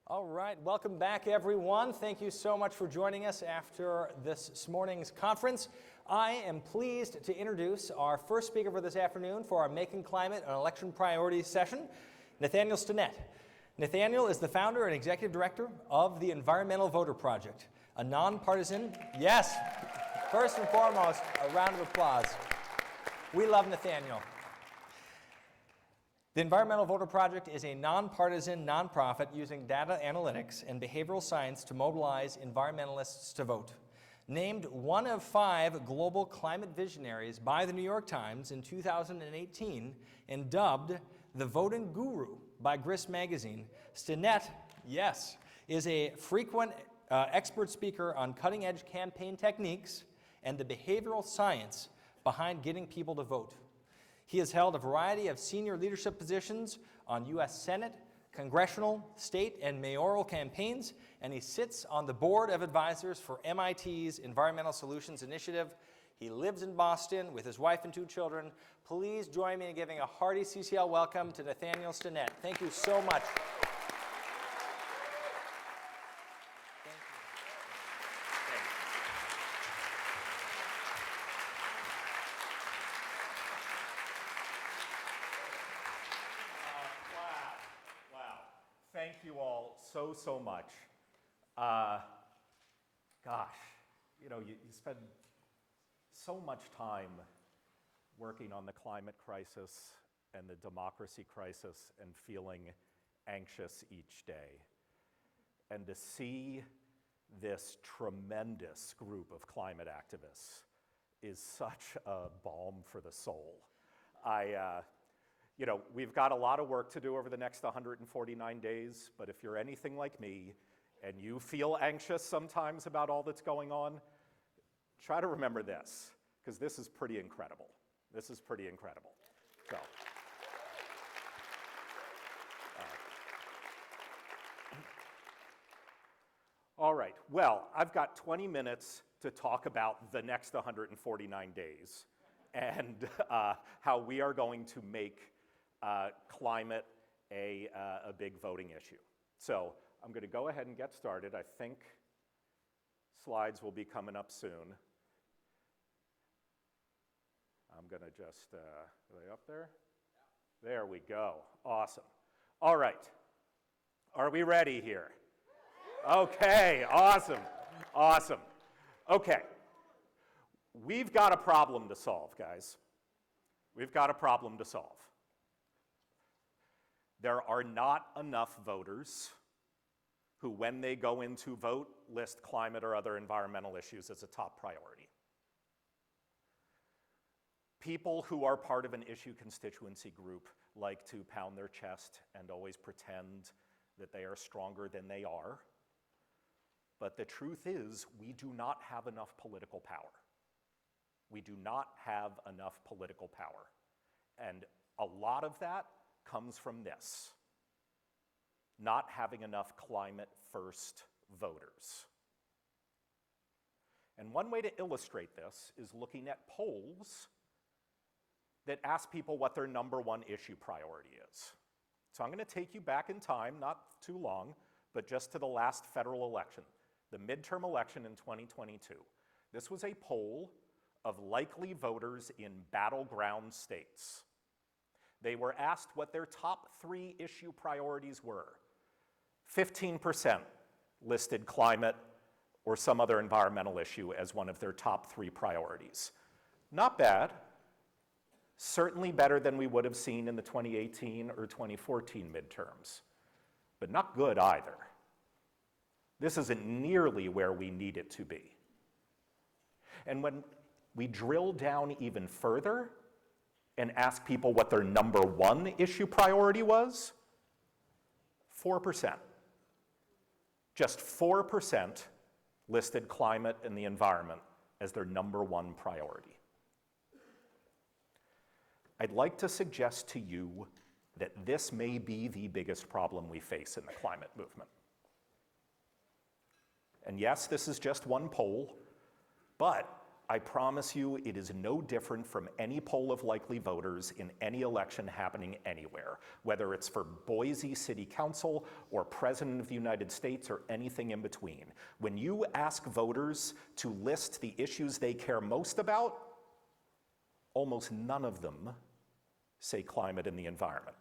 All right, welcome back everyone. Thank you so much for joining us after this morning's conference. I am pleased to introduce our first speaker for this afternoon for our Making Climate an Election Priorities session, Nathaniel Stinnett. Nathaniel is the founder and executive director of the Environmental Voter Project, a nonpartisan, yes, first and foremost, a round of applause. We love Nathaniel. The Environmental Voter Project is a nonpartisan nonprofit using data analytics and behavioral science to mobilize environmentalists to vote. Named one of 5 global climate visionaries by the New York Times in 2018 and dubbed the voting guru by Grist magazine, Stinnett, yes, is a frequent expert speaker on cutting-edge campaign techniques and the behavioral science behind getting people to vote. He has held a variety of senior leadership positions on U.S. Senate, congressional, state, and mayoral campaigns, and he sits on the board of advisors for MIT's Environmental Solutions Initiative. He lives in Boston with his wife and 2 children. Please join me in giving a hearty CCL welcome to Nathaniel Stinnett. Thank you so much. Thank you all so much. Gosh, you spend so much time working on the climate crisis and the democracy crisis and feeling anxious each day. And to see this tremendous group of climate activists is such a balm for the soul. We've got a lot of work to do over the next 149 days, but if you're anything like me and you feel anxious sometimes about all that's going on, try to remember this, because this is pretty incredible. This is pretty incredible. So, all right, well, I've got 20 minutes to talk about the next 149 days and how we are going to make climate a big voting issue. So I'm going to go ahead and get started. I think slides will be coming up soon. I'm going to just, are they up there? Yeah. There we go. Awesome. All right. Are we ready here? Okay, awesome. Awesome. Okay. We've got a problem to solve, guys. We've got a problem to solve. There are not enough voters who, when they go in to vote, list climate or other environmental issues as a top priority. People who are part of an issue constituency group like to pound their chest and always pretend that they are stronger than they are. But the truth is, we do not have enough political power. We do not have enough political power. And a lot of that comes from this: not having enough climate-first voters. And one way to illustrate this is looking at polls that ask people what their #1 issue priority is. So I'm going to take you back in time, not too long, but just to the last federal election, the midterm election in 2022. This was a poll of likely voters in battleground states. They were asked what their top 3 issue priorities were. 15% listed climate or some other environmental issue as one of their top 3 priorities. Not bad. Certainly better than we would have seen in the 2018 or 2014 midterms, but not good either. This isn't nearly where we need it to be. And when we drill down even further and ask people what their #1 issue priority was, 4%. Just 4% listed climate and the environment as their #1 priority. I'd like to suggest to you that this may be the biggest problem we face in the climate movement. And yes, this is just one poll, but I promise you it is no different from any poll of likely voters in any election happening anywhere, whether it's for Boise City Council or President of the United States or anything in between. When you ask voters to list the issues they care most about, almost none of them say climate and the environment.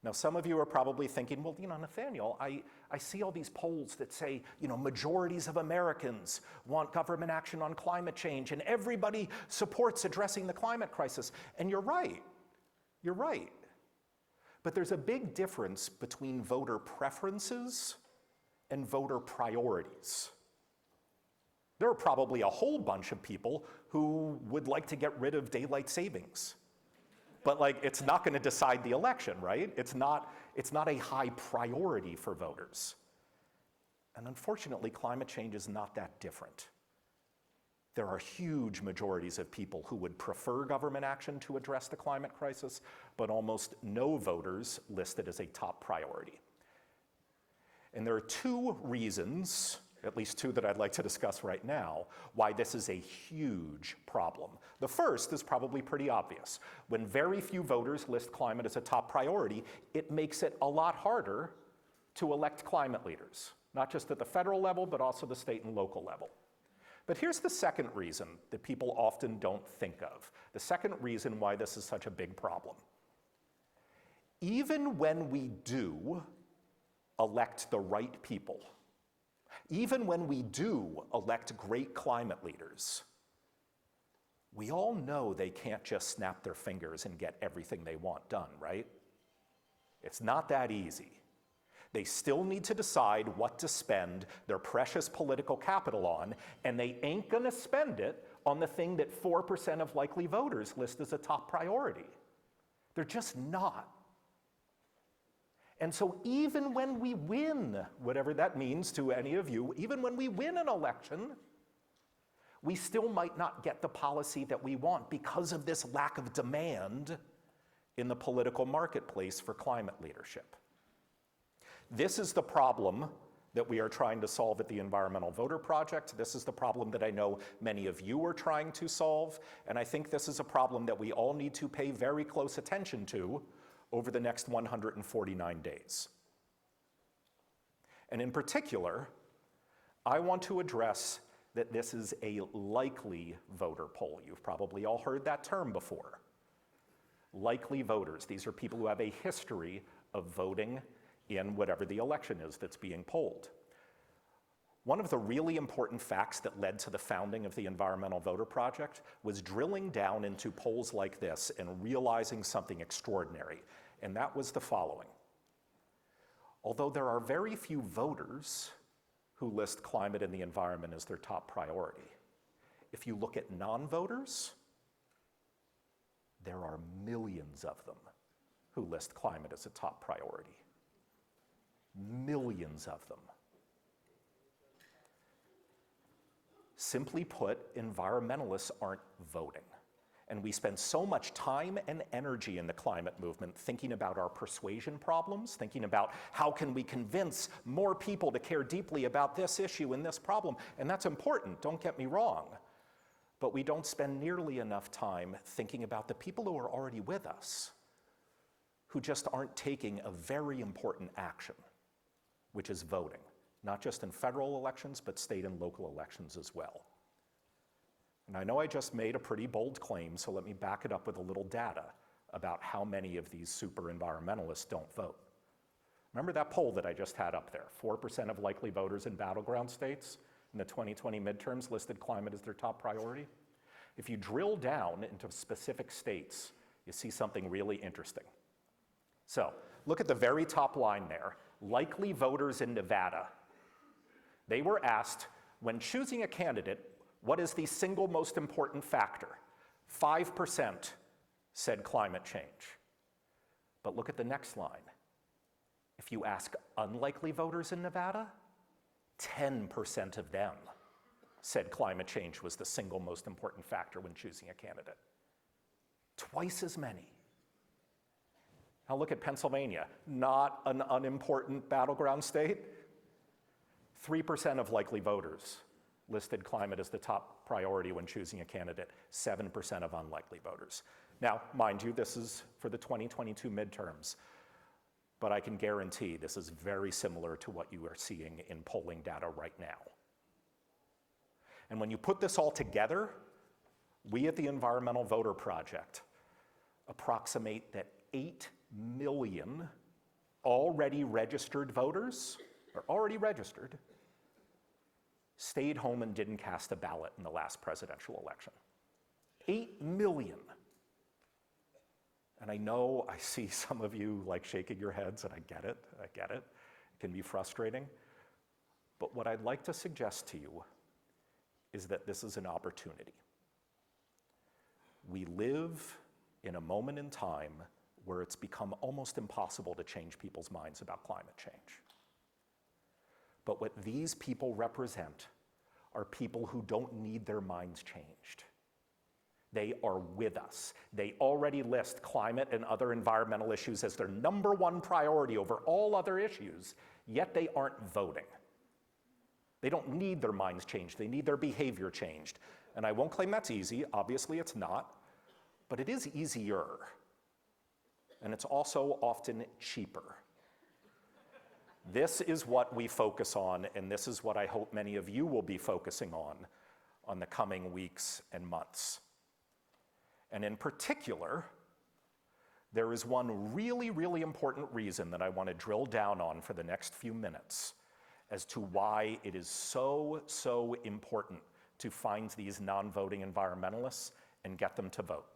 Now, some of you are probably thinking, well, Nathaniel, I see all these polls that say, majorities of Americans want government action on climate change, and everybody supports addressing the climate crisis. And you're right. You're right. But there's a big difference between voter preferences and voter priorities. There are probably a whole bunch of people who would like to get rid of daylight savings. But it's not going to decide the election, right? It's not a high priority for voters. And unfortunately, climate change is not that different. There are huge majorities of people who would prefer government action to address the climate crisis, but almost no voters list it as a top priority. And there are two reasons, at least two that I'd like to discuss right now, why this is a huge problem. The first is probably pretty obvious. When very few voters list climate as a top priority, it makes it a lot harder to elect climate leaders, not just at the federal level, but also the state and local level. But here's the second reason that people often don't think of, the second reason why this is such a big problem. Even when we do elect the right people, even when we do elect great climate leaders, we all know they can't just snap their fingers and get everything they want done, right? It's not that easy. They still need to decide what to spend their precious political capital on, and they ain't gonna spend it on the thing that 4% of likely voters list as a top priority. They're just not. And so even when we win, whatever that means to any of you, even when we win an election, we still might not get the policy that we want because of this lack of demand in the political marketplace for climate leadership. This is the problem that we are trying to solve at the Environmental Voter Project. This is the problem that I know many of you are trying to solve, and I think this is a problem that we all need to pay very close attention to over the next 149 days. And in particular, I want to address that this is a likely voter poll. You've probably all heard that term before. Likely voters. These are people who have a history of voting in whatever the election is that's being polled. One of the really important facts that led to the founding of the Environmental Voter Project was drilling down into polls like this and realizing something extraordinary, and that was the following. Although there are very few voters who list climate and the environment as their top priority, if you look at non-voters, there are millions of them who list climate as a top priority. Millions of them. Simply put, environmentalists aren't voting. And we spend so much time and energy in the climate movement thinking about our persuasion problems, thinking about how can we convince more people to care deeply about this issue and this problem. And that's important, don't get me wrong. But we don't spend nearly enough time thinking about the people who are already with us, who just aren't taking a very important action, which is voting, not just in federal elections, but state and local elections as well. And I know I just made a pretty bold claim, so let me back it up with a little data about how many of these super environmentalists don't vote. Remember that poll that I just had up there? 4% of likely voters in battleground states in the 2020 midterms listed climate as their top priority. If you drill down into specific states, you see something really interesting. So look at the very top line there. Likely voters in Nevada. They were asked, when choosing a candidate, what is the single most important factor? 5% said climate change. But look at the next line. If you ask unlikely voters in Nevada, 10% of them said climate change was the single most important factor when choosing a candidate. Twice as many. Now look at Pennsylvania, not an unimportant battleground state. 3% of likely voters listed climate as the top priority when choosing a candidate, 7% of unlikely voters. Now, mind you, this is for the 2022 midterms, but I can guarantee this is very similar to what you are seeing in polling data right now. And when you put this all together, we at the Environmental Voter Project approximate that 8 million already registered voters, or already registered, stayed home and didn't cast a ballot in the last presidential election. 8 million. And I know I see some of you like shaking your heads, and I get it. It can be frustrating. But what I'd like to suggest to you is that this is an opportunity. We live in a moment in time where it's become almost impossible to change people's minds about climate change. But what these people represent are people who don't need their minds changed. They are with us. They already list climate and other environmental issues as their #1 priority over all other issues, yet they aren't voting. They don't need their minds changed. They need their behavior changed. And I won't claim that's easy. Obviously, it's not. But it is easier. And it's also often cheaper. This is what we focus on, and this is what I hope many of you will be focusing on the coming weeks and months. And in particular, there is one really, really important reason that I want to drill down on for the next few minutes as to why it is so, so important to find these non-voting environmentalists and get them to vote.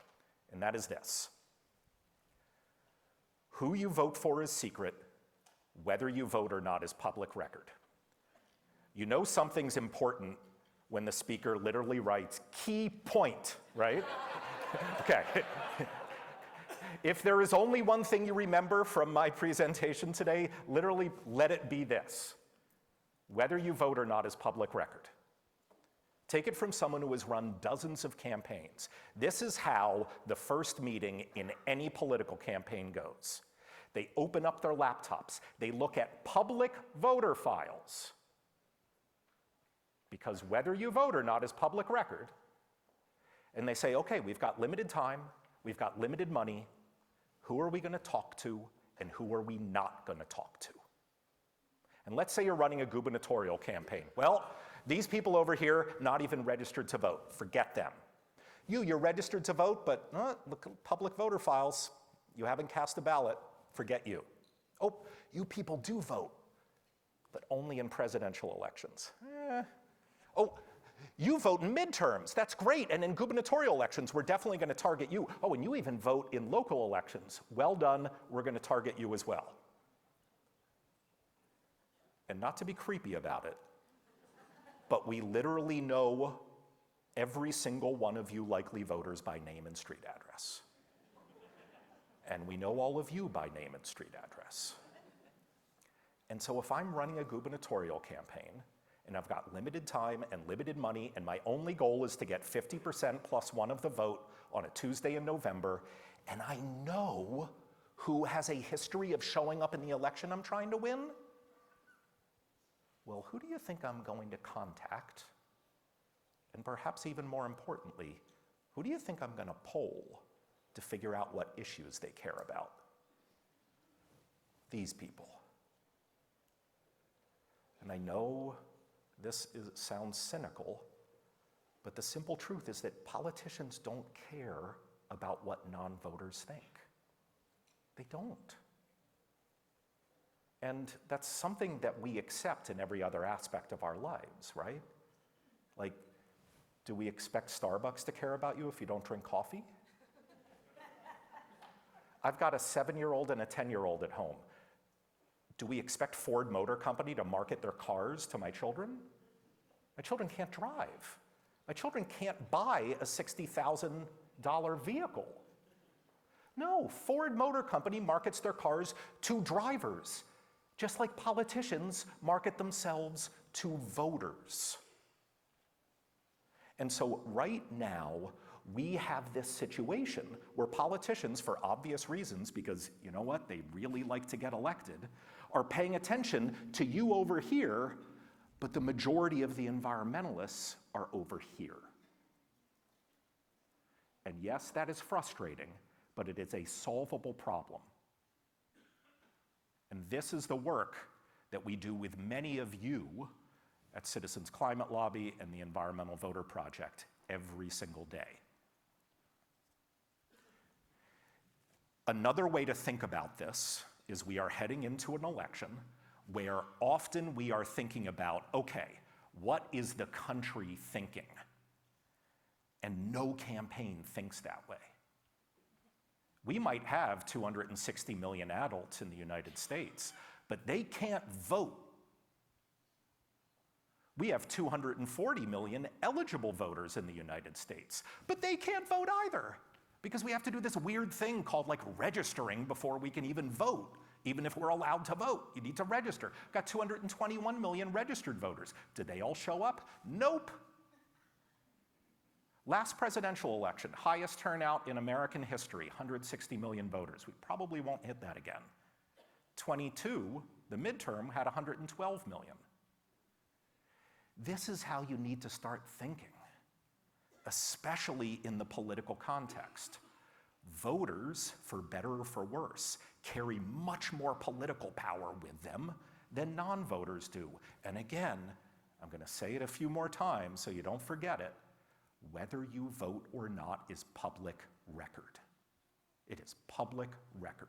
And that is this. Who you vote for is secret. Whether you vote or not is public record. You know something's important when the speaker literally writes, "key point," right? Okay. If there is only one thing you remember from my presentation today, literally let it be this. Whether you vote or not is public record. Take it from someone who has run dozens of campaigns. This is how the first meeting in any political campaign goes. They open up their laptops. They look at public voter files. Because whether you vote or not is public record. And they say, okay, we've got limited time, we've got limited money. Who are we going to talk to, and who are we not going to talk to? And let's say you're running a gubernatorial campaign. Well, these people over here, not even registered to vote. Forget them. You're registered to vote, but look at public voter files. You haven't cast a ballot. Forget you. Oh, you people do vote, but only in presidential elections. Oh, you vote in midterms. That's great. And in gubernatorial elections, we're definitely going to target you. Oh, and you even vote in local elections. Well done. We're going to target you as well. And not to be creepy about it, but we literally know every single one of you likely voters by name and street address. And we know all of you by name and street address. And so if I'm running a gubernatorial campaign, and I've got limited time and limited money, and my only goal is to get 50% plus one of the vote on a Tuesday in November, and I know who has a history of showing up in the election I'm trying to win, well, who do you think I'm going to contact? And perhaps even more importantly, who do you think I'm going to poll to figure out what issues they care about? These people. And I know sounds cynical, but the simple truth is that politicians don't care about what non-voters think. They don't. And that's something that we accept in every other aspect of our lives, right? Like, do we expect Starbucks to care about you if you don't drink coffee? I've got a 7-year-old and a 10-year-old at home. Do we expect Ford Motor Company to market their cars to my children? My children can't drive. My children can't buy a $60,000 vehicle. No, Ford Motor Company markets their cars to drivers, just like politicians market themselves to voters. And so right now, we have this situation where politicians, for obvious reasons, because you know what, they really like to get elected, are paying attention to you over here, but the majority of the environmentalists are over here. And yes, that is frustrating, but it is a solvable problem. And this is the work that we do with many of you at Citizens Climate Lobby and the Environmental Voter Project every single day. Another way to think about this is we are heading into an election where often we are thinking about, okay, what is the country thinking? And no campaign thinks that way. We might have 260 million adults in the United States, but they can't vote. We have 240 million eligible voters in the United States, but they can't vote either, because we have to do this weird thing called like registering before we can even vote. Even if we're allowed to vote, you need to register. We've got 221 million registered voters. Did they all show up? Nope. Last presidential election, highest turnout in American history, 160 million voters. We probably won't hit that again. 22, the midterm, had 112 million. This is how you need to start thinking, especially in the political context. Voters, for better or for worse, carry much more political power with them than non-voters do. And again, I'm going to say it a few more times so you don't forget it. Whether you vote or not is public record. It is public record.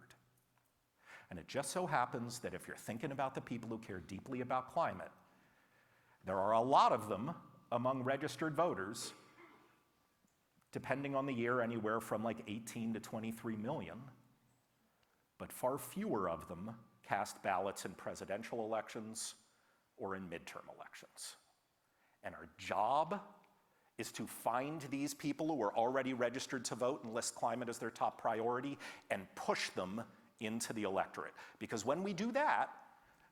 And it just so happens that if you're thinking about the people who care deeply about climate, there are a lot of them among registered voters, depending on the year, anywhere from like 18 to 23 million, but far fewer of them cast ballots in presidential elections or in midterm elections. And our job is to find these people who are already registered to vote and list climate as their top priority and push them into the electorate. Because when we do that,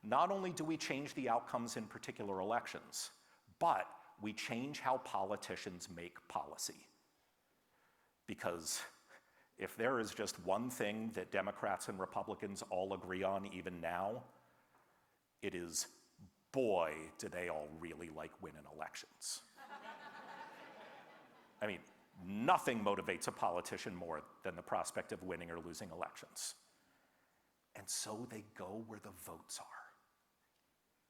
not only do we change the outcomes in particular elections, but we change how politicians make policy. Because if there is just one thing that Democrats and Republicans all agree on even now, it is, boy, do they all really like winning elections. I mean, nothing motivates a politician more than the prospect of winning or losing elections. And so they go where the votes are.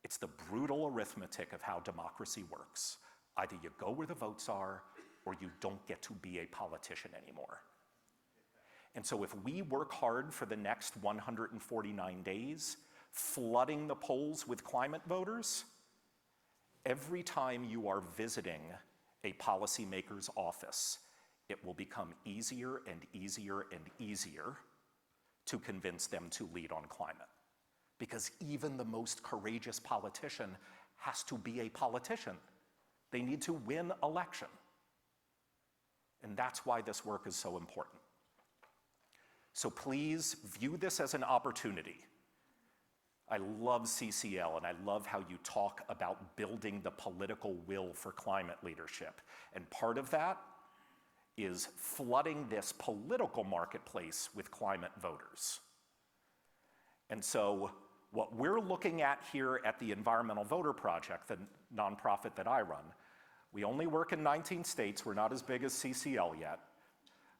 It's the brutal arithmetic of how democracy works. Either you go where the votes are, or you don't get to be a politician anymore. And so if we work hard for the next 149 days, flooding the polls with climate voters, every time you are visiting a policymaker's office, it will become easier and easier and easier to convince them to lead on climate. Because even the most courageous politician has to be a politician. They need to win election. And that's why this work is so important. So please view this as an opportunity. I love CCL, and I love how you talk about building the political will for climate leadership. And part of that is flooding this political marketplace with climate voters. And so what we're looking at here at the Environmental Voter Project, the nonprofit that I run, we only work in 19 states. We're not as big as CCL yet.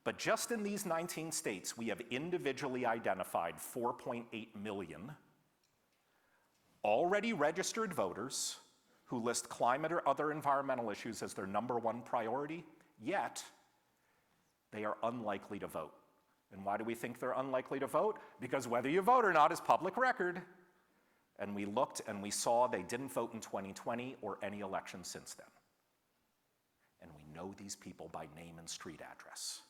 But just in these 19 states, we have individually identified 4.8 million already registered voters who list climate or other environmental issues as their #1 priority, yet they are unlikely to vote. And why do we think they're unlikely to vote? Because whether you vote or not is public record. And we looked and we saw they didn't vote in 2020 or any election since then. And we know these people by name and street address.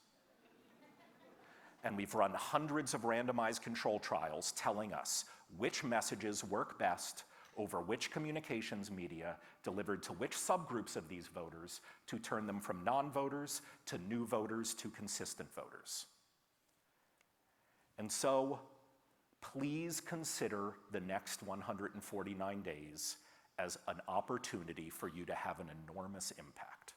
And we've run hundreds of randomized control trials telling us which messages work best over which communications media delivered to which subgroups of these voters to turn them from non-voters to new voters to consistent voters. And so, please consider the next 149 days as an opportunity for you to have an enormous impact.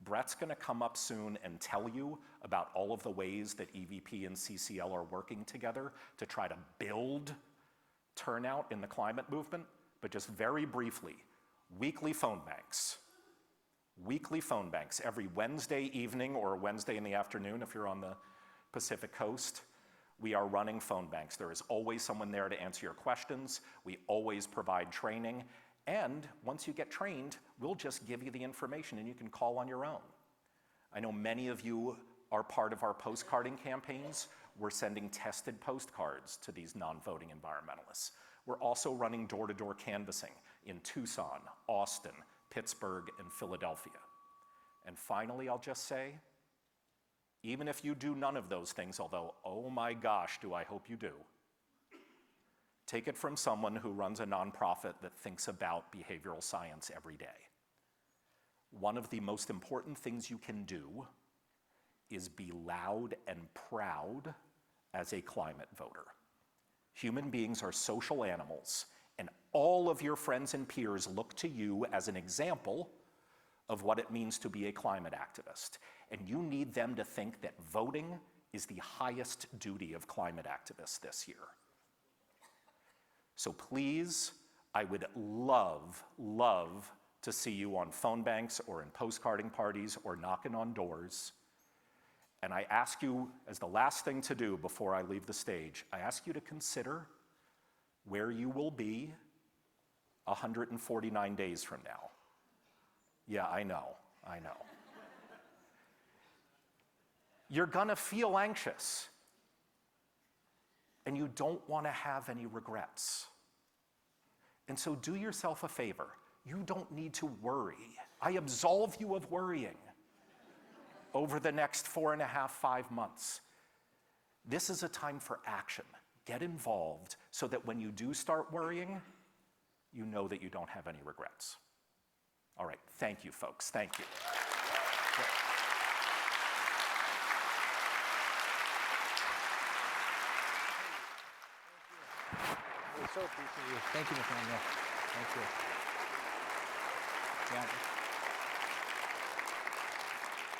Brett's going to come up soon and tell you about all of the ways that EVP and CCL are working together to try to build turnout in the climate movement. But just very briefly, Weekly phone banks. Weekly phone banks. Every Wednesday evening or Wednesday in the afternoon, if you're on the Pacific Coast, we are running phone banks. There is always someone there to answer your questions. We always provide training. And once you get trained, we'll just give you the information and you can call on your own. I know many of you are part of our postcarding campaigns. We're sending tested postcards to these non-voting environmentalists. We're also running door-to-door canvassing in Tucson, Austin, Pittsburgh, and Philadelphia. And finally, I'll just say, even if you do none of those things, although, oh my gosh, do I hope you do, take it from someone who runs a nonprofit that thinks about behavioral science every day. One of the most important things you can do is be loud and proud as a climate voter. Human beings are social animals, and all of your friends and peers look to you as an example of what it means to be a climate activist. And you need them to think that voting is the highest duty of climate activists this year. So please, I would love to see you on phone banks or in postcarding parties or knocking on doors. And I ask you, as the last thing to do before I leave the stage, I ask you to consider where you will be 149 days from now. Yeah, I know. You're gonna feel anxious, and you don't wanna have any regrets. And so do yourself a favor. You don't need to worry. I absolve you of worrying over the next 4.5, 5 months. This is a time for action. Get involved so that when you do start worrying, you know that you don't have any regrets. All right, thank you, folks. Thank you. We so appreciate you. Thank you, Nathaniel. Thank you. Yeah.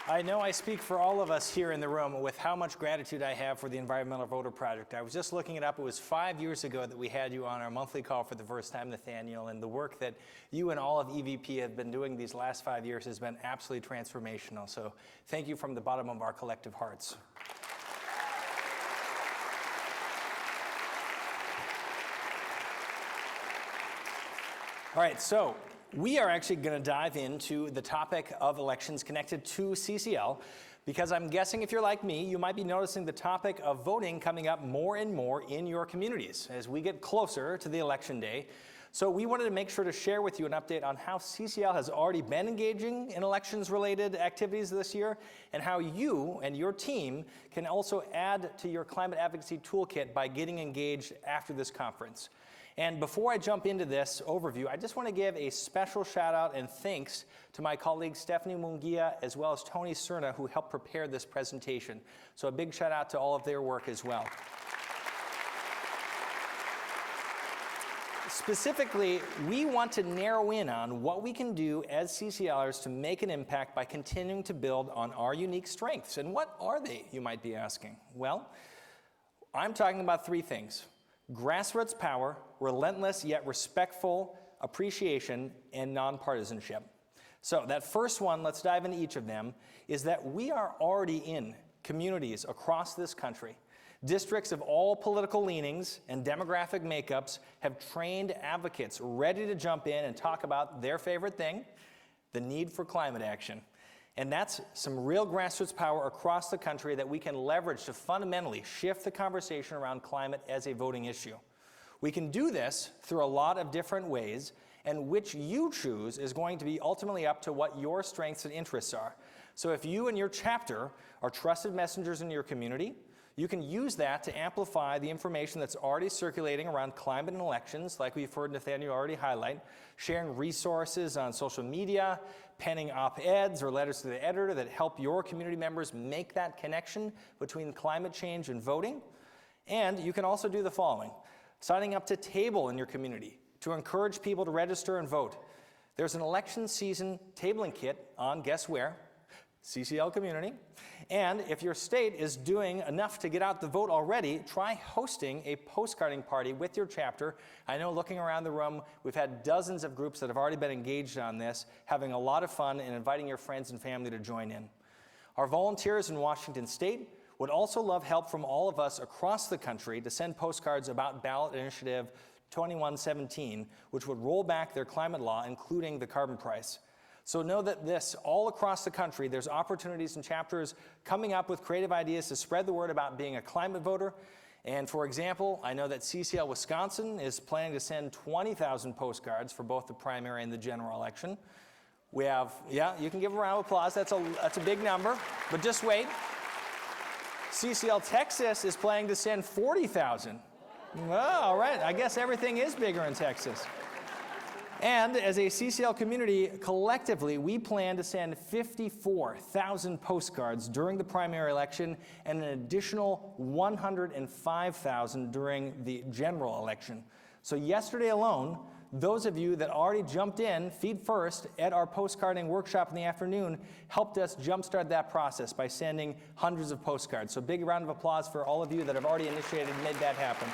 I know I speak for all of us here in the room with how much gratitude I have for the Environmental Voter Project. I was just looking it up. It was 5 years ago that we had you on our monthly call for the first time, Nathaniel, and the work that you and all of EVP have been doing these last 5 years has been absolutely transformational. So thank you from the bottom of our collective hearts. All right, so we are actually going to dive into the topic of elections connected to CCL, because I'm guessing if you're like me, you might be noticing the topic of voting coming up more and more in your communities as we get closer to the election day. So we wanted to make sure to share with you an update on how CCL has already been engaging in elections-related activities this year, and how you and your team can also add to your climate advocacy toolkit by getting engaged after this conference. And before I jump into this overview, I just want to give a special shout out and thanks to my colleagues Stephanie Mungia as well as Tony Cerna, who helped prepare this presentation. So a big shout out to all of their work as well. Specifically, we want to narrow in on what we can do as CCLers to make an impact by continuing to build on our unique strengths. And what are they, you might be asking? Well, I'm talking about 3 things. Grassroots power, relentless yet respectful appreciation, and nonpartisanship. So that first one, let's dive into each of them, is that we are already in communities across this country. Districts of all political leanings and demographic makeups have trained advocates ready to jump in and talk about their favorite thing, the need for climate action. And that's some real grassroots power across the country that we can leverage to fundamentally shift the conversation around climate as a voting issue. We can do this through a lot of different ways, and which you choose is going to be ultimately up to what your strengths and interests are. So if you and your chapter are trusted messengers in your community, you can use that to amplify the information that's already circulating around climate and elections, like we've heard Nathaniel already highlight, sharing resources on social media, penning op-eds or letters to the editor that help your community members make that connection between climate change and voting. And you can also do the following: signing up to table in your community to encourage people to register and vote. There's an election season tabling kit on, guess where? CCL community. And if your state is doing enough to get out the vote already, try hosting a postcarding party with your chapter. I know looking around the room, we've had dozens of groups that have already been engaged on this, having a lot of fun and inviting your friends and family to join in. Our volunteers in Washington State would also love help from all of us across the country to send postcards about ballot initiative 2117, which would roll back their climate law, including the carbon price. So know that all across the country, there's opportunities and chapters coming up with creative ideas to spread the word about being a climate voter. And for example, I know that CCL Wisconsin is planning to send 20,000 postcards for both the primary and the general election. We have, yeah, you can give a round of applause. That's a big number, but just wait. CCL Texas is planning to send 40,000. Well, all right, I guess everything is bigger in Texas. And as a CCL community, collectively, we plan to send 54,000 postcards during the primary election and an additional 105,000 during the general election. So yesterday alone, those of you that already jumped in, feet first, at our postcarding workshop in the afternoon, helped us jumpstart that process by sending hundreds of postcards. So big round of applause for all of you that have already initiated and made that happen.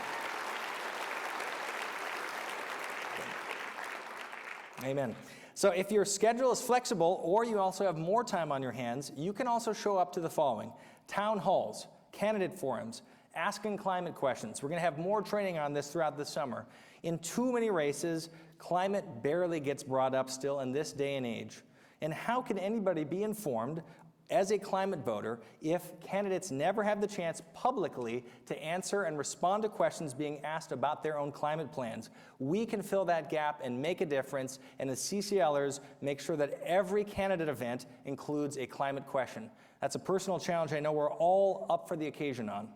Amen. So if your schedule is flexible or you also have more time on your hands, you can also show up to the following: town halls, candidate forums, asking climate questions. We're going to have more training on this throughout the summer. In too many races, climate barely gets brought up still in this day and age. And how can anybody be informed as a climate voter if candidates never have the chance publicly to answer and respond to questions being asked about their own climate plans? We can fill that gap and make a difference, and as CCLers, make sure that every candidate event includes a climate question. That's a personal challenge I know we're all up for the occasion on.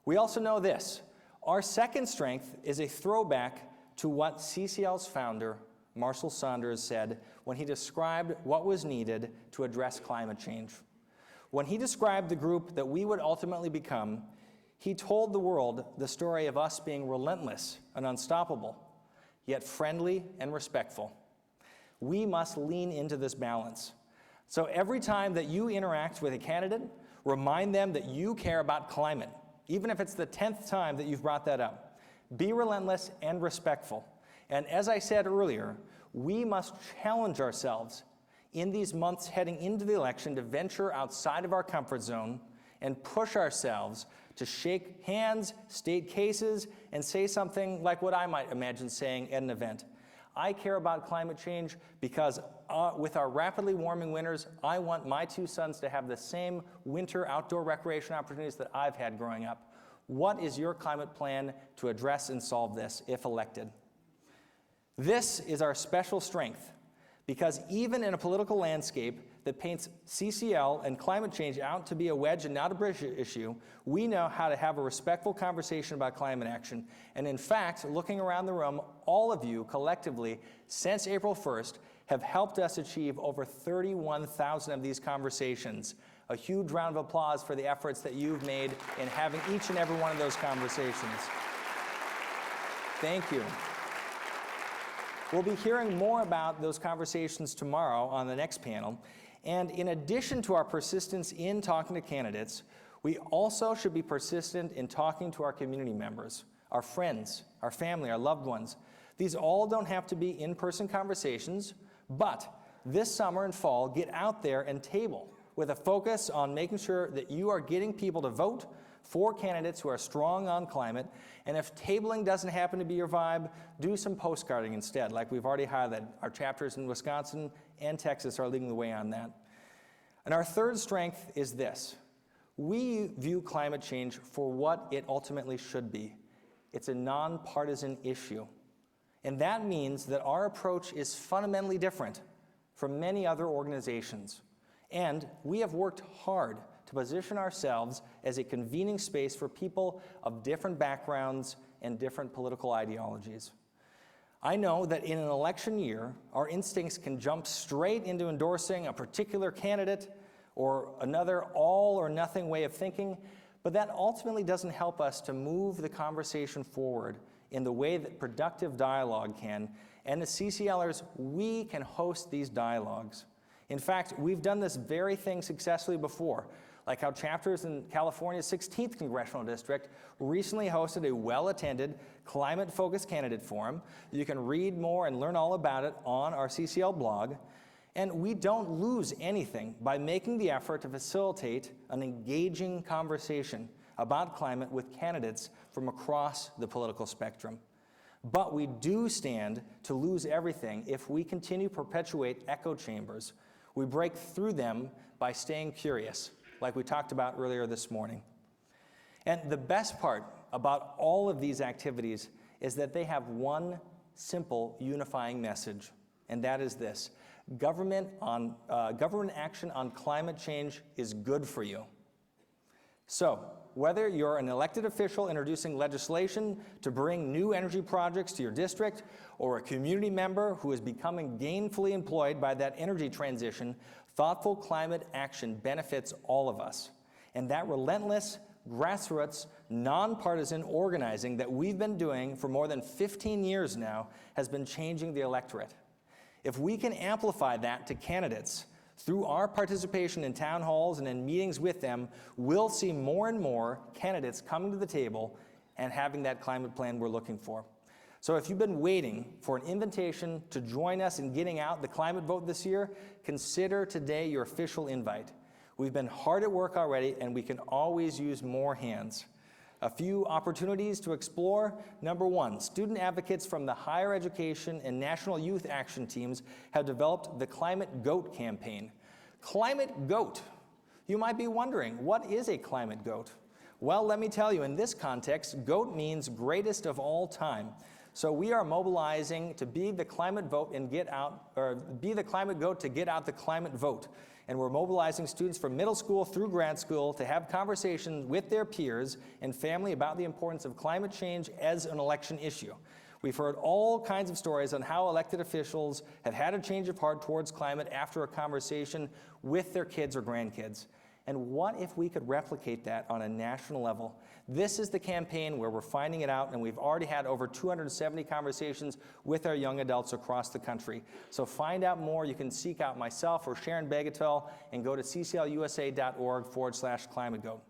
We also know this: our second strength is a throwback to what CCL's founder, Marshall Saunders, said when he described what was needed to address climate change. When he described the group that we would ultimately become, he told the world the story of us being relentless and unstoppable, yet friendly and respectful. We must lean into this balance. So every time that you interact with a candidate, remind them that you care about climate, even if it's the 10th time that you've brought that up. Be relentless and respectful. And as I said earlier, we must challenge ourselves in these months heading into the election to venture outside of our comfort zone and push ourselves to shake hands, state cases, and say something like what I might imagine saying at an event. I care about climate change because with our rapidly warming winters, I want my two sons to have the same winter outdoor recreation opportunities that I've had growing up. What is your climate plan to address and solve this if elected? This is our special strength, because even in a political landscape that paints CCL and climate change out to be a wedge and not a bridge issue, we know how to have a respectful conversation about climate action. And in fact, looking around the room, all of you collectively, since April 1st, have helped us achieve over 31,000 of these conversations. A huge round of applause for the efforts that you've made in having each and every one of those conversations. Thank you. We'll be hearing more about those conversations tomorrow on the next panel. And in addition to our persistence in talking to candidates, we also should be persistent in talking to our community members, our friends, our family, our loved ones. These all don't have to be in-person conversations, but this summer and fall, get out there and table with a focus on making sure that you are getting people to vote for candidates who are strong on climate. And if tabling doesn't happen to be your vibe, do some postcarding instead, like we've already highlighted. Our chapters in Wisconsin and Texas are leading the way on that. And our third strength is this: we view climate change for what it ultimately should be. It's a nonpartisan issue. And that means that our approach is fundamentally different from many other organizations. And we have worked hard to position ourselves as a convening space for people of different backgrounds and different political ideologies. I know that in an election year, our instincts can jump straight into endorsing a particular candidate or another all or nothing way of thinking, but that ultimately doesn't help us to move the conversation forward in the way that productive dialogue can. And as CCLers, we can host these dialogues. In fact, we've done this very thing successfully before, like how chapters in California's 16th Congressional District recently hosted a well-attended climate-focused candidate forum. You can read more and learn all about it on our CCL blog. And we don't lose anything by making the effort to facilitate an engaging conversation about climate with candidates from across the political spectrum. But we do stand to lose everything if we continue to perpetuate echo chambers. We break through them by staying curious, like we talked about earlier this morning. And the best part about all of these activities is that they have one simple unifying message, and that is this: government action on climate change is good for you. So, whether you're an elected official introducing legislation to bring new energy projects to your district, or a community member who is becoming gainfully employed by that energy transition, thoughtful climate action benefits all of us. And that relentless, grassroots, nonpartisan organizing that we've been doing for more than 15 years now has been changing the electorate. If we can amplify that to candidates through our participation in town halls and in meetings with them, we'll see more and more candidates coming to the table and having that climate plan we're looking for. So if you've been waiting for an invitation to join us in getting out the climate vote this year, consider today your official invite. We've been hard at work already, and we can always use more hands. A few opportunities to explore. Number one, student advocates from the higher education and national youth action teams have developed the Climate Goat campaign. Climate Goat. You might be wondering, what is a climate goat? Well, let me tell you, in this context, GOAT means greatest of all time. So we are mobilizing to be the climate vote and get out, or be the climate goat to get out the climate vote. And we're mobilizing students from middle school through grad school to have conversations with their peers and family about the importance of climate change as an election issue. We've heard all kinds of stories on how elected officials have had a change of heart towards climate after a conversation with their kids or grandkids. And what if we could replicate that on a national level? This is the campaign where we're finding it out, and we've already had over 270 conversations with our young adults across the country. So find out more. You can seek out myself or Sharon Bagatelle and go to cclusa.org/climategoat.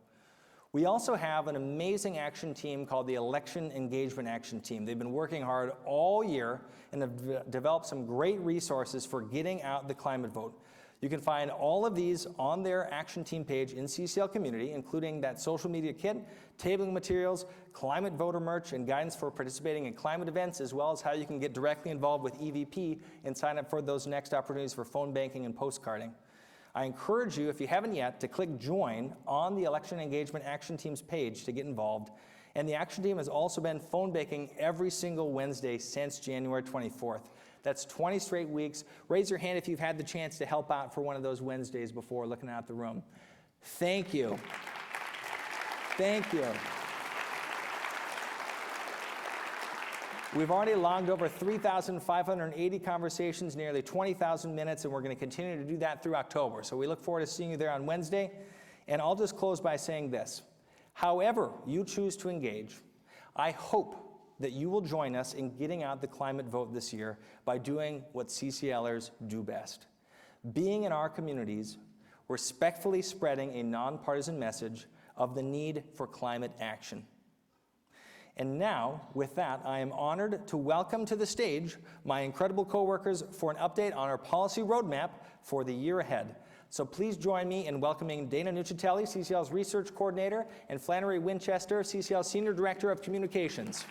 We also have an amazing action team called the Election Engagement Action Team. They've been working hard all year and have developed some great resources for getting out the climate vote. You can find all of these on their action team page in CCL Community, including that social media kit, tabling materials, climate voter merch, and guidance for participating in climate events, as well as how you can get directly involved with EVP and sign up for those next opportunities for phone banking and postcarding. I encourage you, if you haven't yet, to click Join on the Election Engagement Action Team's page to get involved. And the action team has also been phone banking every single Wednesday since January 24th. That's 20 straight weeks. Raise your hand if you've had the chance to help out for one of those Wednesdays before, looking out the room. Thank you. Thank you. We've already logged over 3,580 conversations, nearly 20,000 minutes, and we're going to continue to do that through October. So we look forward to seeing you there on Wednesday. And I'll just close by saying this. However you choose to engage, I hope that you will join us in getting out the climate vote this year by doing what CCLers do best. Being in our communities, respectfully spreading a nonpartisan message of the need for climate action. And now, with that, I am honored to welcome to the stage my incredible coworkers for an update on our policy roadmap for the year ahead. So please join me in welcoming Dana Nuccitelli, CCL's Research Coordinator, and Flannery Winchester, CCL's Senior Director of Communications.